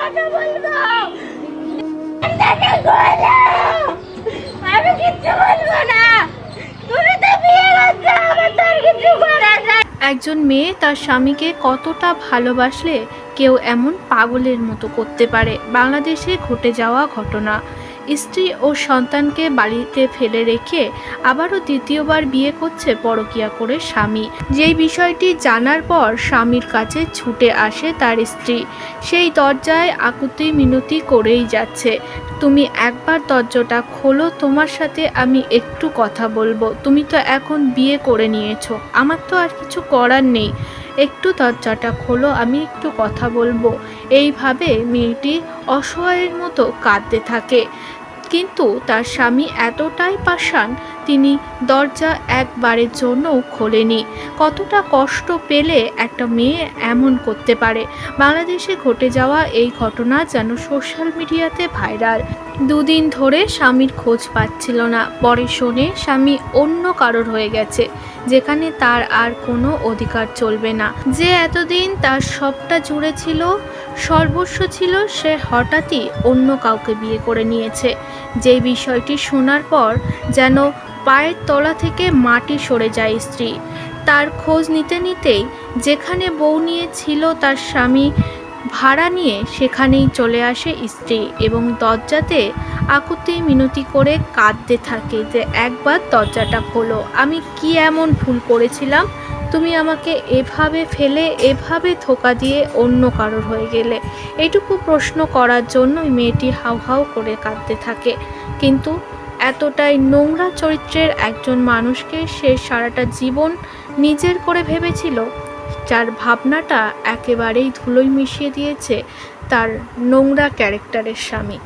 কথা বলবো। আমি কিচ্ছু বলবো না, তুমি তো বিয়ে করছো, আমার তো আর কিছু করার নাই। একজন মেয়ে তার স্বামীকে কতটা ভালোবাসলে কেউ এমন পাগলের মতো করতে পারে। বাংলাদেশে ঘটে যাওয়া ঘটনা। স্ত্রী ও সন্তানকে বাড়িতে ফেলে রেখে আবারও দ্বিতীয়বার বিয়ে করছে পরকীয়া করে স্বামী। যেই বিষয়টি জানার পর স্বামীর কাছে ছুটে আসে তার স্ত্রী। সেই দরজায় আকুতি মিনতি করেই যাচ্ছে, তুমি একবার দরজাটা খোলো, তোমার সাথে আমি একটু কথা বলবো। তুমি তো এখন বিয়ে করে নিয়েছো, আমার তো আর কিছু করার নেই, একটু দরজাটা খোলো, আমি একটু কথা বলবো। এইভাবে মেয়েটি অসহায়ের মতো কাঁদতে থাকে। কিন্তু তার স্বামী এতটাই পাষাণ, তিনি দরজা একবারের জন্যও খোলেনি। কতটা কষ্ট পেলে একটা মেয়ে এমন করতে পারে। বাংলাদেশে ঘটে যাওয়া এই ঘটনা যেন সোশ্যাল মিডিয়াতে ভাইরাল। দুদিন ধরে স্বামীর খোঁজ পাচ্ছিল না, পরে শোনে স্বামী অন্য কারোর হয়ে গেছে, যেখানে তার আর কোনো অধিকার চলবে না। যে এতদিন তার সবটা জুড়ে ছিল, সর্বস্ব ছিল, সে হঠাৎই অন্য কাউকে বিয়ে করে নিয়েছে। যে বিষয়টি শোনার পর যেন পায়ের তলা থেকে মাটি সরে যায় স্ত্রী। তার খোঁজ নিতে নিতেই যেখানে বউ নিয়ে ছিল তার স্বামী ভাড়া নিয়ে, সেখানেই চলে আসে স্ত্রী এবং দরজাতে আকুতি মিনতি করে কাঁদতে থাকে যে একবার দরজাটা খোলো, আমি কি এমন ভুল করেছিলাম, তুমি আমাকে এভাবে ফেলে এভাবে ধোঁকা দিয়ে অন্য কারোর হয়ে গেলে। এইটুকু প্রশ্ন করার জন্যই মেয়েটি হাউ হাউ করে কাঁদতে থাকে। কিন্তু এতটাই নোংরা চরিত্রের একজন মানুষকে সে সারাটা জীবন নিজের করে ভেবেছিল, যার ভাবনাটা একেবারেই ধুলোয় মিশিয়ে দিয়েছে তার নোংরা ক্যারেক্টারের স্বামী।